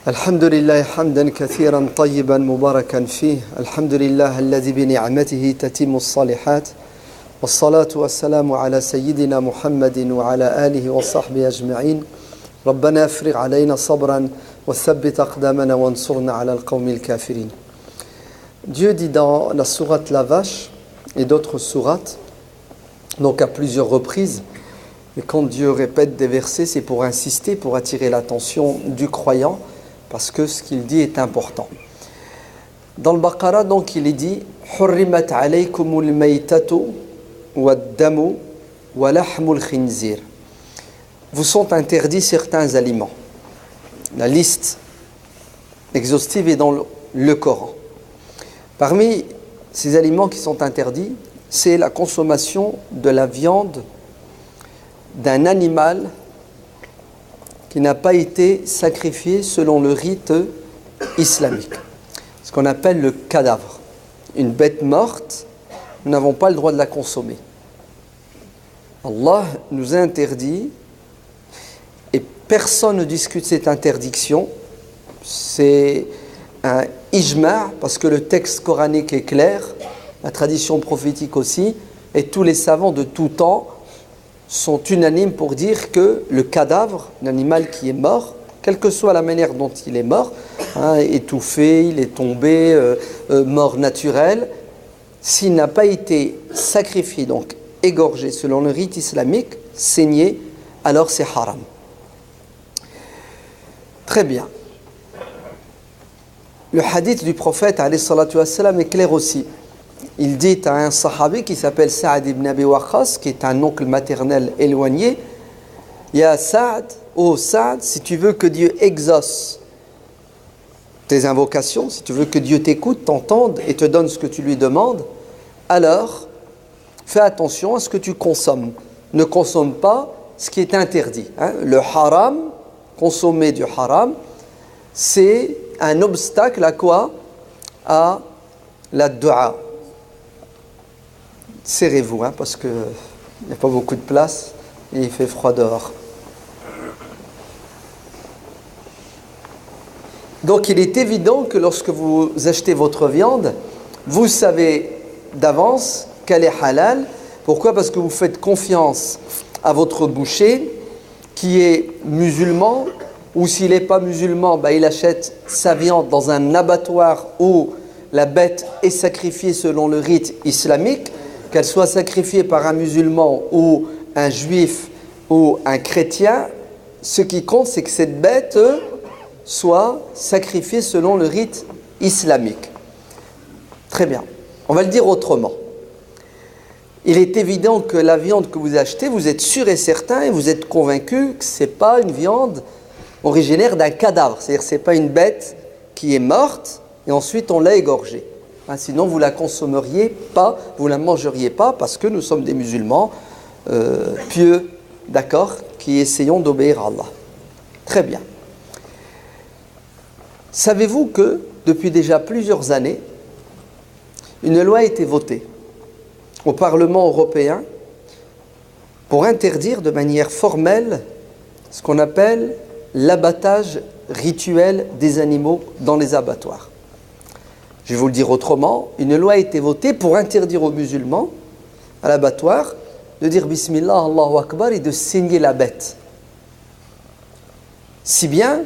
الحمد لله حمدا كثيرا طيبا مباركا فيه الحمد لله الذي بنعمته تتم الصالحات والصلاة والسلام على سيدنا محمد وعلى آله وصحبه أجمعين ربنا افرغ علينا صبرا وثبت أقدامنا وانصرنا على القوم الكافرين. Dieu dit dans la sourate La Vache et d'autres sourates, donc à plusieurs reprises, et quand Dieu répète des versets, c'est pour insister, pour attirer l'attention du croyant, parce que ce qu'il dit est important. Dans le Baqara, donc, il est dit حُرِّمَتْ عَلَيْكُمُ الْمَيْتَةُ وَالدَّمُ وَلَحْمُ الْخِنْزِيرِ. Vous sont interdits certains aliments. La liste exhaustive est dans le Coran. Parmi ces aliments qui sont interdits, c'est la consommation de la viande d'un animal qui n'a pas été sacrifié selon le rite islamique. Ce qu'on appelle le cadavre. Une bête morte, nous n'avons pas le droit de la consommer. Allah nous a interdit, et personne ne discute cette interdiction. C'est un ijma', parce que le texte coranique est clair, la tradition prophétique aussi, et tous les savants de tout temps sont unanimes pour dire que le cadavre, l'animal qui est mort, quelle que soit la manière dont il est mort, étouffé, il est tombé, mort naturel, s'il n'a pas été sacrifié, donc égorgé selon le rite islamique, saigné, alors c'est haram. Très bien. Le hadith du prophète alayhi salatu wassalam est clair aussi. Il dit à un sahabi qui s'appelle Sa'ad ibn Abi Waqqas, qui est un oncle maternel éloigné, Ya Sa'ad, oh Sa'ad, si tu veux que Dieu exauce tes invocations, si tu veux que Dieu t'écoute, t'entende et te donne ce que tu lui demandes, alors fais attention à ce que tu consommes. Ne consomme pas ce qui est interdit. Le haram, consommer du haram, c'est un obstacle à quoi? À la dua. Serrez-vous, parce qu'il n'y a pas beaucoup de place et il fait froid dehors. Donc il est évident que lorsque vous achetez votre viande, vous savez d'avance qu'elle est halal. Pourquoi? Parce que vous faites confiance à votre boucher qui est musulman, ou s'il n'est pas musulman, il achète sa viande dans un abattoir où la bête est sacrifiée selon le rite islamique. Qu'elle soit sacrifiée par un musulman ou un juif ou un chrétien, ce qui compte, c'est que cette bête soit sacrifiée selon le rite islamique. Très bien. On va le dire autrement. Il est évident que la viande que vous achetez, vous êtes sûr et certain et vous êtes convaincu que ce n'est pas une viande originaire d'un cadavre. C'est-à-dire que ce n'est pas une bête qui est morte et ensuite on l'a égorgée. Sinon vous ne la consommeriez pas, vous ne la mangeriez pas, parce que nous sommes des musulmans pieux, d'accord, qui essayons d'obéir à Allah. Très bien. Savez-vous que depuis déjà plusieurs années, une loi a été votée au Parlement européen pour interdire de manière formelle ce qu'on appelle l'abattage rituel des animaux dans les abattoirs. Je vais vous le dire autrement, une loi a été votée pour interdire aux musulmans, à l'abattoir, de dire Bismillah, Allahu Akbar et de saigner la bête. Si bien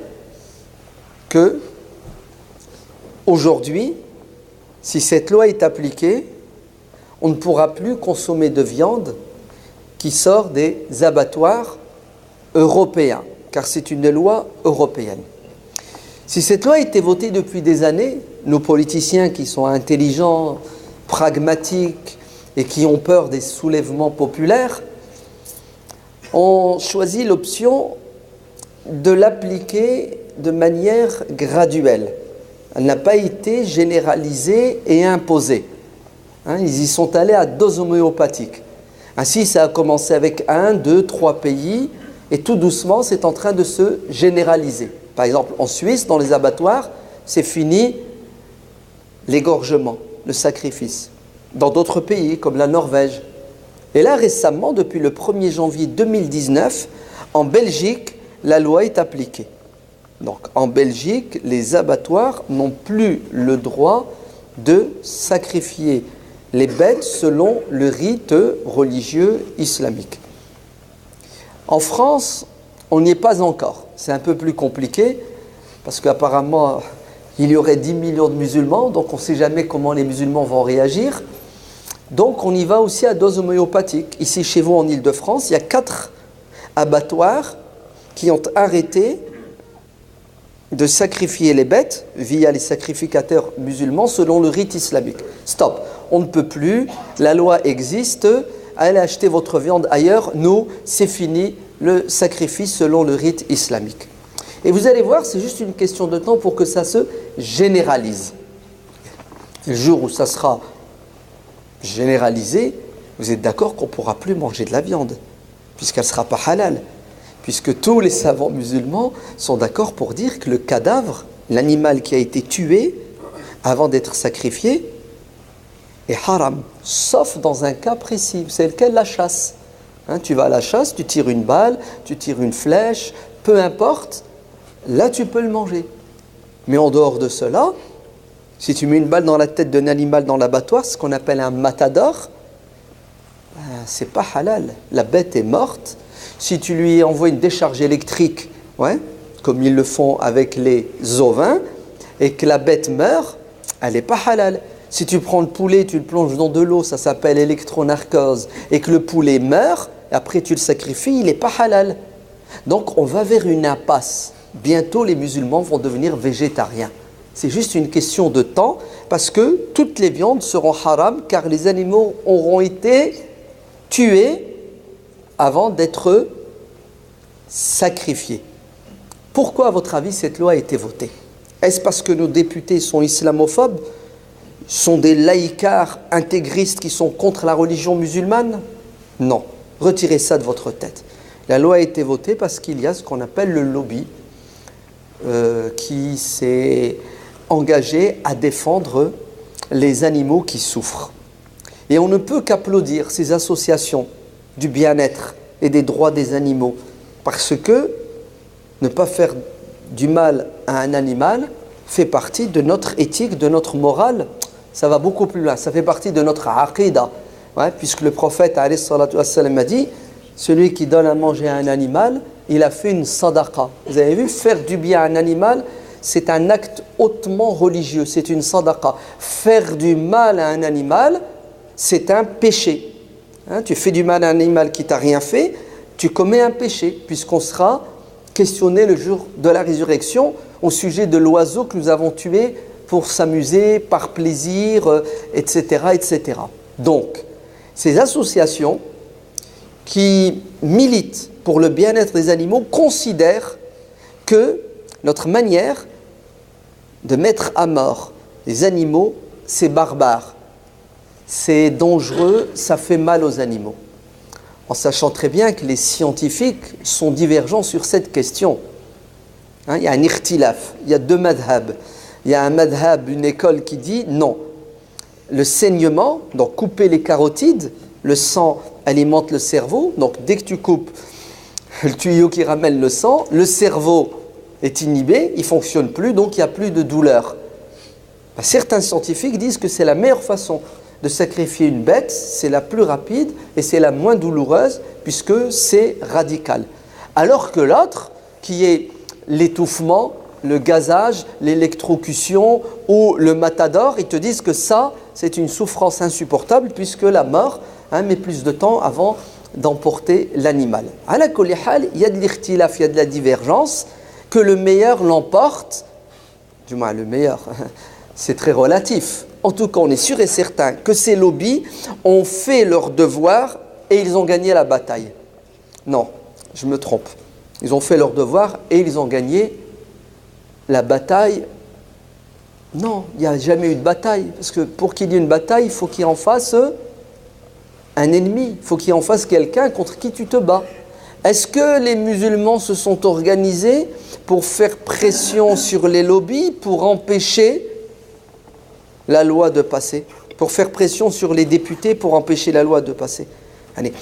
que, aujourd'hui, si cette loi est appliquée, on ne pourra plus consommer de viande qui sort des abattoirs européens, car c'est une loi européenne. Si cette loi a été votée depuis des années, nos politiciens qui sont intelligents, pragmatiques et qui ont peur des soulèvements populaires ont choisi l'option de l'appliquer de manière graduelle. Elle n'a pas été généralisée et imposée. Ils y sont allés à dose homéopathique. Ainsi, ça a commencé avec 1, 2, 3 pays et tout doucement, c'est en train de se généraliser. Par exemple, en Suisse, dans les abattoirs, c'est fini l'égorgement, le sacrifice. Dans d'autres pays, comme la Norvège. Et là, récemment, depuis le 1er janvier 2019, en Belgique, la loi est appliquée. Donc en Belgique, les abattoirs n'ont plus le droit de sacrifier les bêtes selon le rite religieux islamique. En France, on n'y est pas encore. C'est un peu plus compliqué parce qu'apparemment, il y aurait 10 millions de musulmans, donc on ne sait jamais comment les musulmans vont réagir. Donc on y va aussi à dose homéopathique. Ici chez vous en Île-de-France, il y a 4 abattoirs qui ont arrêté de sacrifier les bêtes via les sacrificateurs musulmans selon le rite islamique. Stop, on ne peut plus, la loi existe, allez acheter votre viande ailleurs, nous, c'est fini, le sacrifice selon le rite islamique. Et vous allez voir, c'est juste une question de temps pour que ça se généralise. Le jour où ça sera généralisé, vous êtes d'accord qu'on ne pourra plus manger de la viande, puisqu'elle ne sera pas halal. Puisque tous les savants musulmans sont d'accord pour dire que le cadavre, l'animal qui a été tué avant d'être sacrifié, est haram, sauf dans un cas précis. C'est lequel? La chasse. Tu vas à la chasse, tu tires une balle, tu tires une flèche, peu importe, là tu peux le manger. Mais en dehors de cela, si tu mets une balle dans la tête d'un animal dans l'abattoir, ce qu'on appelle un matador, c'est pas halal. La bête est morte. Si tu lui envoies une décharge électrique, comme ils le font avec les ovins, et que la bête meurt, elle n'est pas halal. Si tu prends le poulet, tu le plonges dans de l'eau, ça s'appelle électronarcose, et que le poulet meurt, et après tu le sacrifies, il n'est pas halal. Donc on va vers une impasse. Bientôt les musulmans vont devenir végétariens. C'est juste une question de temps, parce que toutes les viandes seront haram, car les animaux auront été tués avant d'être sacrifiés. Pourquoi, à votre avis, cette loi a été votée? Est-ce parce que nos députés sont islamophobes, sont des laïcards intégristes qui sont contre la religion musulmane? Non. Retirez ça de votre tête. La loi a été votée parce qu'il y a ce qu'on appelle le lobby qui s'est engagé à défendre les animaux qui souffrent. Et on ne peut qu'applaudir ces associations du bien-être et des droits des animaux, parce que ne pas faire du mal à un animal fait partie de notre éthique, de notre morale. Ça va beaucoup plus loin, ça fait partie de notre aqidah, puisque le prophète alayhi salatu wassalam a dit, celui qui donne à manger à un animal, il a fait une sadaqa. Vous avez vu, faire du bien à un animal, c'est un acte hautement religieux, c'est une sadaqa. Faire du mal à un animal, c'est un péché. Tu fais du mal à un animal qui t'a rien fait, tu commets un péché, puisqu'on sera questionné le jour de la résurrection au sujet de l'oiseau que nous avons tué pour s'amuser, par plaisir, etc., etc. Donc, ces associations qui militent pour le bien-être des animaux considèrent que notre manière de mettre à mort les animaux, c'est barbare. C'est dangereux, ça fait mal aux animaux. En sachant très bien que les scientifiques sont divergents sur cette question. Il y a un ikhtilaf, il y a 2 madhab. Il y a un madhab, une école qui dit non. Le saignement, donc couper les carotides, le sang alimente le cerveau, donc dès que tu coupes le tuyau qui ramène le sang, le cerveau est inhibé, il ne fonctionne plus, donc il n'y a plus de douleur. Certains scientifiques disent que c'est la meilleure façon de sacrifier une bête, c'est la plus rapide et c'est la moins douloureuse puisque c'est radical. Alors que l'autre, qui est l'étouffement, le gazage, l'électrocution ou le matador, ils te disent que ça, c'est une souffrance insupportable puisque la mort met plus de temps avant d'emporter l'animal. Ala kulli hal, il y a de l'ikhtilaf, il y a de la divergence, que le meilleur l'emporte, du moins le meilleur, c'est très relatif. En tout cas, on est sûr et certain que ces lobbies ont fait leur devoir et ils ont gagné la bataille. Non, je me trompe. Ils ont fait leur devoir et ils ont gagné la bataille. Non, il n'y a jamais eu de bataille. Parce que pour qu'il y ait une bataille, il faut qu'il y ait en face un ennemi. Il faut qu'il y ait en face quelqu'un contre qui tu te bats. Est-ce que les musulmans se sont organisés pour faire pression sur les lobbies, pour empêcher la loi de passer, pour faire pression sur les députés pour empêcher la loi de passer? Allez,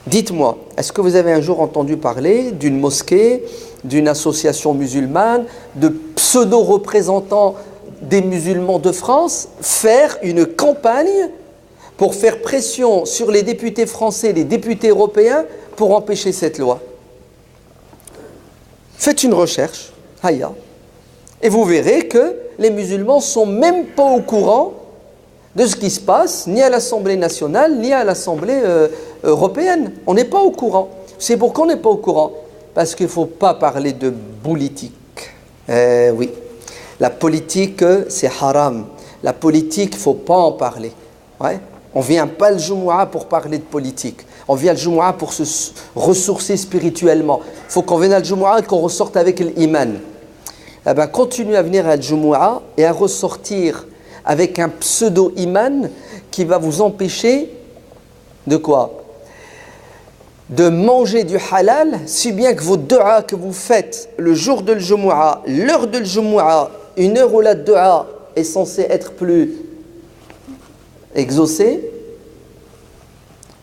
Dites-moi, est-ce que vous avez un jour entendu parler d'une mosquée, d'une association musulmane, de pseudo-représentants des musulmans de France faire une campagne pour faire pression sur les députés français, les députés européens pour empêcher cette loi? Faites une recherche, Haya, et vous verrez que les musulmans ne sont même pas au courant de ce qui se passe, ni à l'Assemblée nationale, ni à l'Assemblée européenne. On n'est pas au courant. C'est pourquoi on n'est pas au courant. Parce qu'il ne faut pas parler de politique. Oui, la politique, c'est haram. La politique, il ne faut pas en parler. Ouais. On ne vient pas le Jumu'ah pour parler de politique. On vient le Jumu'ah pour se ressourcer spirituellement. Il faut qu'on vienne à le Jumu'ah et qu'on ressorte avec l'iman. Eh bien, continuez à venir à le Jumu'ah et à ressortir avec un pseudo-iman qui va vous empêcher de quoi? De manger du halal, si bien que vos du'a que vous faites le jour de l'Jumu'ah, l'heure de l'Jumu'ah, une heure où la du'a est censée être plus exaucée,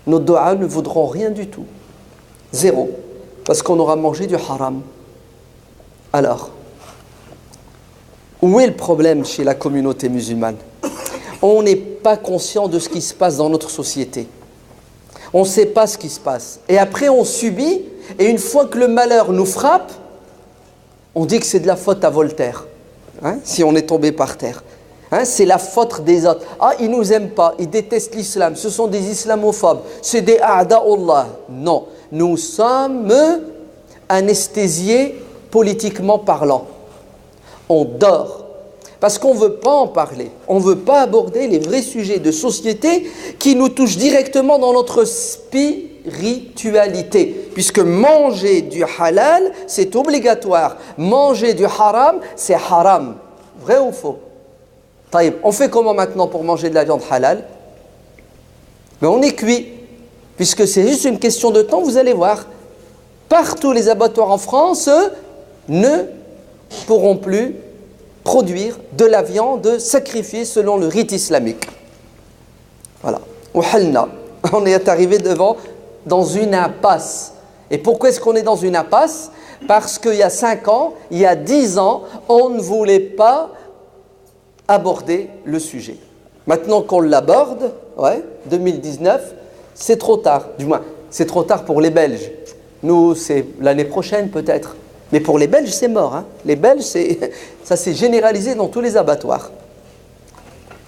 nos du'a ne vaudront rien du tout. Zéro. Parce qu'on aura mangé du haram. Alors, où est le problème chez la communauté musulmane? On n'est pas conscient de ce qui se passe dans notre société. On ne sait pas ce qui se passe. Et après, on subit. Et une fois que le malheur nous frappe, on dit que c'est de la faute à Voltaire. Hein, si on est tombé par terre. Hein, c'est la faute des autres. Ah, ils ne nous aiment pas. Ils détestent l'islam. Ce sont des islamophobes. C'est des a'da'ullah. Non. Nous sommes anesthésiés politiquement parlant. On dort. Parce qu'on ne veut pas en parler. On ne veut pas aborder les vrais sujets de société qui nous touchent directement dans notre spiritualité. Puisque manger du halal, c'est obligatoire. Manger du haram, c'est haram. Vrai ou faux? Taïb, on fait comment maintenant pour manger de la viande halal? Mais on est cuit. Puisque c'est juste une question de temps, vous allez voir. Partout les abattoirs en France ne pourront plus produire de la viande sacrifiée selon le rite islamique. Voilà. On est arrivé dans une impasse. Et pourquoi est-ce qu'on est dans une impasse? Parce qu'il y a 5 ans, il y a 10 ans, on ne voulait pas aborder le sujet. Maintenant qu'on l'aborde, 2019, c'est trop tard. Du moins, c'est trop tard pour les Belges. Nous, c'est l'année prochaine peut-être. Mais pour les Belges, c'est mort. Hein. Les Belges, ça s'est généralisé dans tous les abattoirs.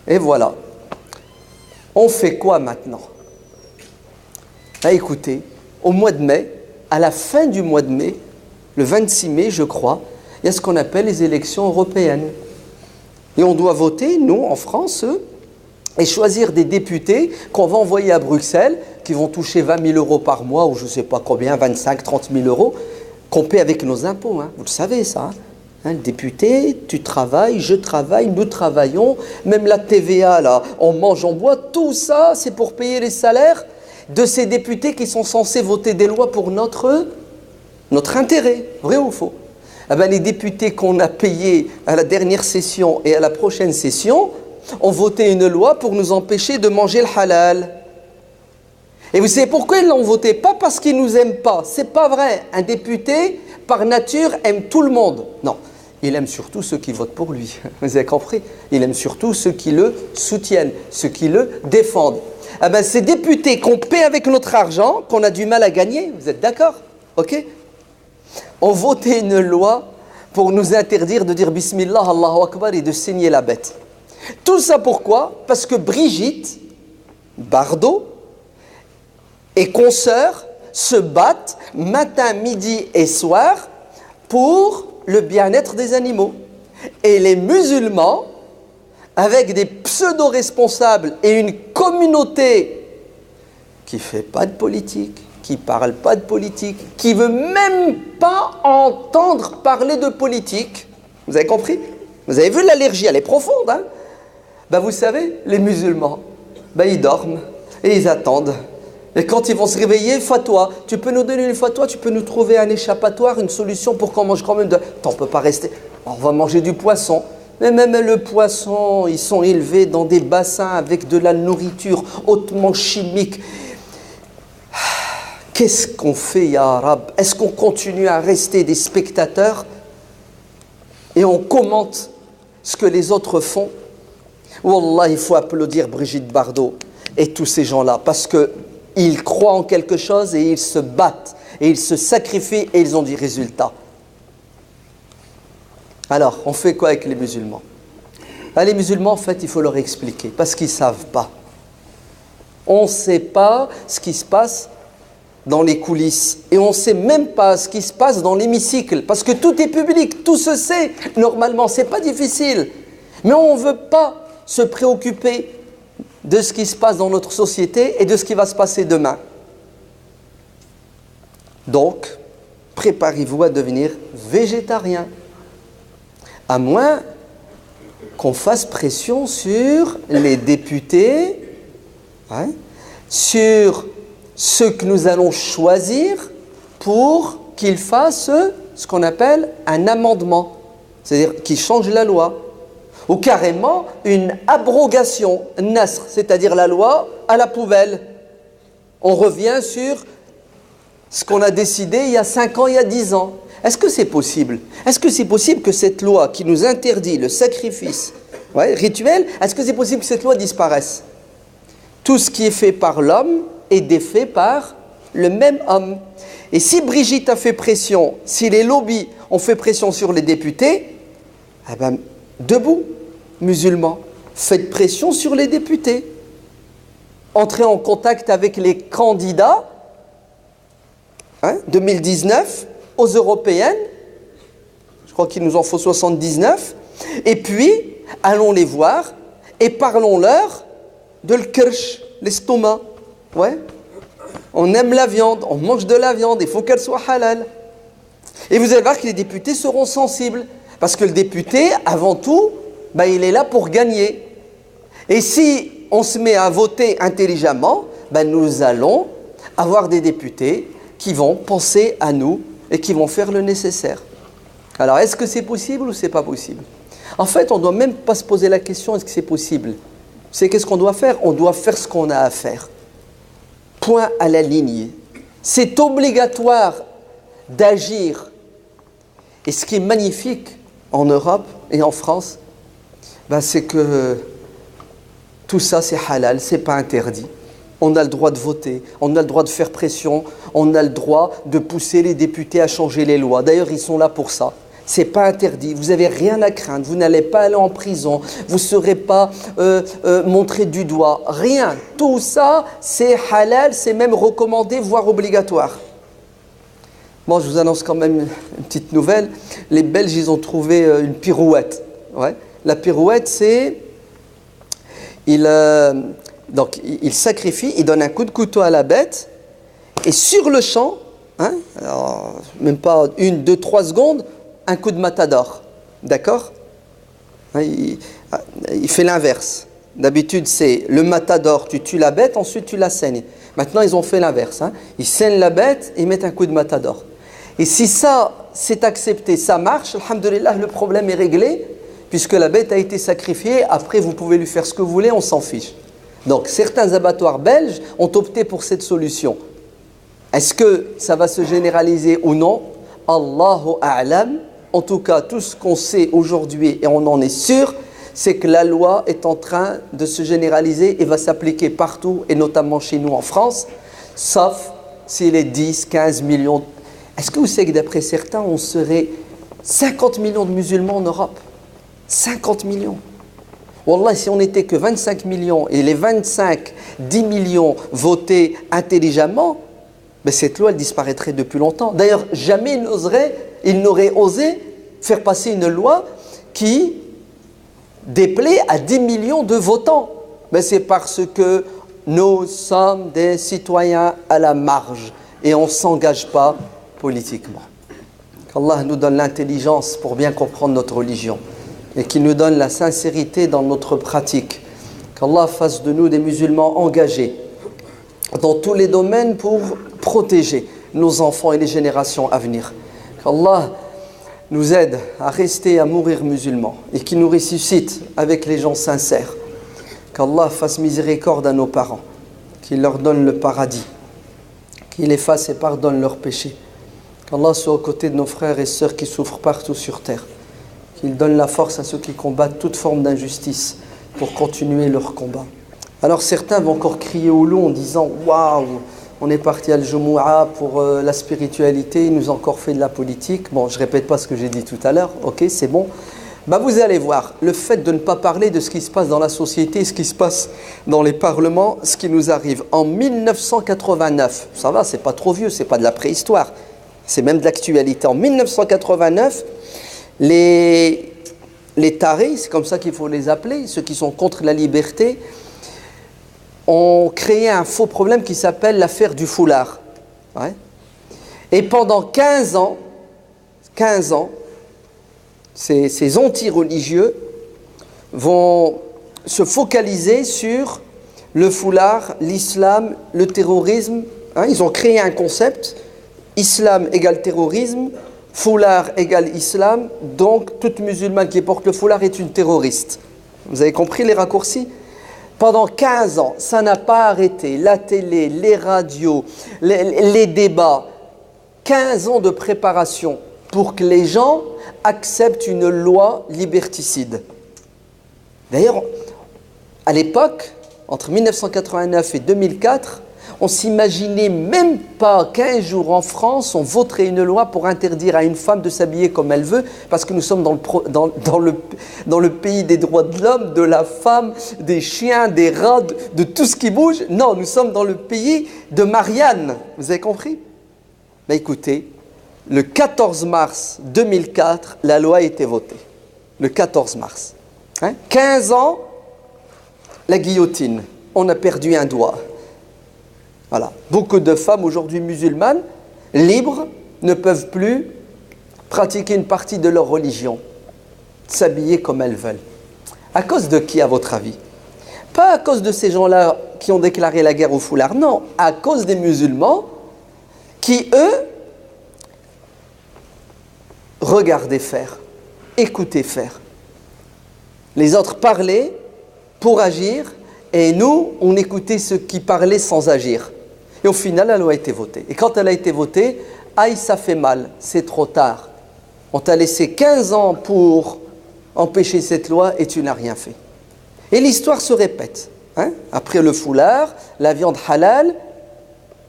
Et voilà. On fait quoi maintenant? Écoutez, au mois de mai, à la fin du mois de mai, le 26 mai, je crois, il y a ce qu'on appelle les élections européennes. Et on doit voter, nous, en France, et choisir des députés qu'on va envoyer à Bruxelles, qui vont toucher 20 000 euros par mois, ou je ne sais pas combien, 25 30 000 euros, qu'on paie avec nos impôts, hein. Vous le savez ça. Hein, le député, tu travailles, je travaille, nous travaillons, même la TVA, là, on mange, on boit, tout ça, c'est pour payer les salaires de ces députés qui sont censés voter des lois pour notre intérêt. Vrai ou faux? Eh bien, les députés qu'on a payés à la dernière session et à la prochaine session ont voté une loi pour nous empêcher de manger le halal. Et vous savez pourquoi ils l'ont voté? Pas parce qu'ils ne nous aiment pas. C'est pas vrai. Un député, par nature, aime tout le monde. Non. Il aime surtout ceux qui votent pour lui. Vous avez compris? Il aime surtout ceux qui le soutiennent, ceux qui le défendent. Ah ben, ces députés qu'on paie avec notre argent, qu'on a du mal à gagner, vous êtes d'accord? Ok? Ont voté une loi pour nous interdire de dire Bismillah, Allahu Akbar et de saigner la bête. Tout ça pourquoi? Parce que Brigitte Bardot et consoeurs se battent matin, midi et soir pour le bien-être des animaux. Et les musulmans, avec des pseudo-responsables et une communauté qui ne fait pas de politique, qui ne parle pas de politique, qui ne veut même pas entendre parler de politique. Vous avez compris? Vous avez vu l'allergie, elle est profonde. Hein? Ben vous savez, les musulmans, ils dorment et ils attendent. Et quand ils vont se réveiller, fatwa, tu peux nous donner une fatwa, tu peux nous trouver un échappatoire, une solution pour qu'on mange quand même de... On ne peut pas rester, on va manger du poisson. Mais même le poisson, ils sont élevés dans des bassins avec de la nourriture hautement chimique. qu'est-ce qu'on fait, ya Rab? Est-ce qu'on continue à rester des spectateurs et on commente ce que les autres font? Wallah, il faut applaudir Brigitte Bardot et tous ces gens-là parce qu'ils croient en quelque chose et ils se battent et ils se sacrifient et ils ont du résultat. Alors, on fait quoi avec les musulmans? Les musulmans, en fait, il faut leur expliquer parce qu'ils ne savent pas. On ne sait pas ce qui se passe dans les coulisses et on ne sait même pas ce qui se passe dans l'hémicycle parce que tout est public, tout se sait normalement, c'est pas difficile. Mais on ne veut pas se préoccuper de ce qui se passe dans notre société et de ce qui va se passer demain. Donc, préparez-vous à devenir végétarien. À moins qu'on fasse pression sur les députés, sur ceux que nous allons choisir pour qu'ils fassent ce qu'on appelle un amendement, c'est-à-dire qu'ils changent la loi, ou carrément une abrogation, nasr, c'est-à-dire la loi à la poubelle. On revient sur ce qu'on a décidé il y a 5 ans, il y a 10 ans. Est-ce que c'est possible? Est-ce que c'est possible que cette loi qui nous interdit le sacrifice rituel, est-ce que c'est possible que cette loi disparaisse? Tout ce qui est fait par l'homme est défait par le même homme. Et si Brigitte a fait pression, si les lobbies ont fait pression sur les députés, eh ben, debout, musulmans, faites pression sur les députés. Entrez en contact avec les candidats 2019 aux européennes, je crois qu'il nous en faut 79, et puis allons les voir et parlons-leur de l'kirsh, l'estomac. Ouais. On aime la viande, on mange de la viande, il faut qu'elle soit halal. Et vous allez voir que les députés seront sensibles, parce que le député, avant tout, il est là pour gagner. Et si on se met à voter intelligemment, nous allons avoir des députés qui vont penser à nous et qui vont faire le nécessaire. Alors, est-ce que c'est possible ou c'est pas possible? En fait, on ne doit même pas se poser la question, est-ce que c'est possible? C'est qu'est-ce qu'on doit faire? On doit faire ce qu'on a à faire. Point à la ligne. C'est obligatoire d'agir. Et ce qui est magnifique en Europe et en France, c'est que tout ça c'est halal, c'est pas interdit. On a le droit de voter, on a le droit de faire pression, on a le droit de pousser les députés à changer les lois. D'ailleurs, ils sont là pour ça. C'est pas interdit, vous n'avez rien à craindre, vous n'allez pas aller en prison, vous ne serez pas montré du doigt, rien. Tout ça, c'est halal, c'est même recommandé, voire obligatoire. Bon, je vous annonce quand même une petite nouvelle. Les Belges, ils ont trouvé une pirouette. Ouais. La pirouette, c'est... Donc, il sacrifie, il donne un coup de couteau à la bête, et sur le champ, alors, même pas 1, 2, 3 secondes, un coup de matador. D'accord? Il fait l'inverse. D'habitude, c'est le matador, tu tues la bête, ensuite tu la saignes. Maintenant, ils ont fait l'inverse. Ils saignent la bête et mettent un coup de matador. Et si ça, c'est accepté, ça marche, alhamdoulilah, le problème est réglé, puisque la bête a été sacrifiée, après vous pouvez lui faire ce que vous voulez, on s'en fiche. Donc certains abattoirs belges ont opté pour cette solution. Est-ce que ça va se généraliser ou non? Allahu a'lam. En tout cas, tout ce qu'on sait aujourd'hui, et on en est sûr, c'est que la loi est en train de se généraliser et va s'appliquer partout, et notamment chez nous en France, sauf s'il est 10, 15 millions. Est-ce que vous savez que d'après certains, on serait 50 millions de musulmans en Europe? 50 millions. Wallah, si on n'était que 25 millions et les 25, 10 millions votés intelligemment, cette loi elle disparaîtrait depuis longtemps. D'ailleurs, jamais il n'aurait osé faire passer une loi qui déplaît à 10 millions de votants. Mais c'est parce que nous sommes des citoyens à la marge et on ne s'engage pas politiquement. Qu'Allah nous donne l'intelligence pour bien comprendre notre religion et qu'il nous donne la sincérité dans notre pratique. Qu'Allah fasse de nous des musulmans engagés dans tous les domaines pour protéger nos enfants et les générations à venir. Qu'Allah nous aide à rester, à mourir musulmans et qu'il nous ressuscite avec les gens sincères. Qu'Allah fasse miséricorde à nos parents, qu'il leur donne le paradis, qu'il efface et pardonne leurs péchés. Qu'Allah soit aux côtés de nos frères et sœurs qui souffrent partout sur terre. Qu'il donne la force à ceux qui combattent toute forme d'injustice pour continuer leur combat. Alors certains vont encore crier au loup en disant « Waouh, on est parti à Al-Jumu'ah pour la spiritualité, ils nous ont encore fait de la politique. » Bon, je ne répète pas ce que j'ai dit tout à l'heure, ok, c'est bon. Bah vous allez voir, le fait de ne pas parler de ce qui se passe dans la société, ce qui se passe dans les parlements, ce qui nous arrive en 1989, ça va, c'est pas trop vieux, c'est pas de la préhistoire, c'est même de l'actualité. En 1989, les tarés, c'est comme ça qu'il faut les appeler, ceux qui sont contre la liberté, ont créé un faux problème qui s'appelle l'affaire du foulard. Ouais. Et pendant 15 ans, ces anti-religieux vont se focaliser sur le foulard, l'islam, le terrorisme. Hein, ils ont créé un concept, islam égale terrorisme, foulard égale islam, donc toute musulmane qui porte le foulard est une terroriste. Vous avez compris les raccourcis ? Pendant 15 ans, ça n'a pas arrêté. La télé, les radios, les débats, 15 ans de préparation pour que les gens acceptent une loi liberticide. D'ailleurs, à l'époque, entre 1989 et 2004, on s'imaginait même pas qu'un jour en France, on voterait une loi pour interdire à une femme de s'habiller comme elle veut, parce que nous sommes dans le pays des droits de l'homme, de la femme, des chiens, des rats, de tout ce qui bouge. Non, nous sommes dans le pays de Marianne. Vous avez compris ? Mais écoutez, le 14 mars 2004, la loi a été votée. Le 14 mars. 15 ans, la guillotine. On a perdu un doigt. Voilà. Beaucoup de femmes aujourd'hui musulmanes, libres, ne peuvent plus pratiquer une partie de leur religion, s'habiller comme elles veulent. À cause de qui, à votre avis ? Pas à cause de ces gens-là qui ont déclaré la guerre au foulard, non, à cause des musulmans qui, eux, regardaient faire, écoutaient faire. Les autres parlaient pour agir, et nous, on écoutait ceux qui parlaient sans agir. Et au final, la loi a été votée. Et quand elle a été votée, aïe, ça fait mal, c'est trop tard. On t'a laissé 15 ans pour empêcher cette loi et tu n'as rien fait. Et l'histoire se répète. Après le foulard, la viande halal.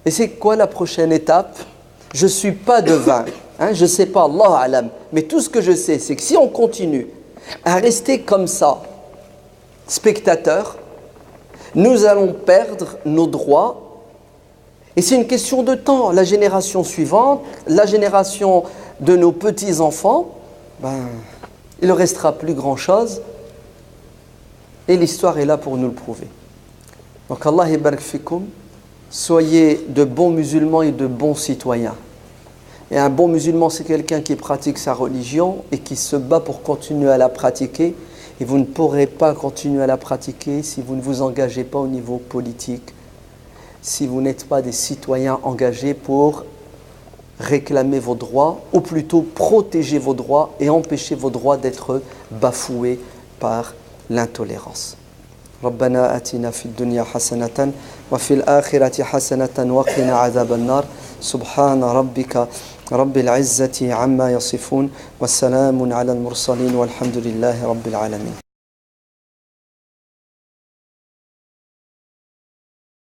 Et c'est quoi la prochaine étape ? Je ne suis pas devin. Je ne sais pas, Allah alam. Mais tout ce que je sais, c'est que si on continue à rester comme ça, spectateurs, nous allons perdre nos droits. Et c'est une question de temps. La génération suivante, la génération de nos petits-enfants, il ne restera plus grand-chose. Et l'histoire est là pour nous le prouver. Donc Allah yabarak fikoum, soyez de bons musulmans et de bons citoyens. Et un bon musulman, c'est quelqu'un qui pratique sa religion et qui se bat pour continuer à la pratiquer. Et vous ne pourrez pas continuer à la pratiquer si vous ne vous engagez pas au niveau politique, si vous n'êtes pas des citoyens engagés pour réclamer vos droits, ou plutôt protéger vos droits et empêcher vos droits d'être bafoués par l'intolérance. ربنا آتنا في الدنيا حسنة وفي الآخرة حسنة وقنا عذاب النار سبحان ربك رب العزة عما يصفون والسلام على المرسلين والحمد لله رب العالمين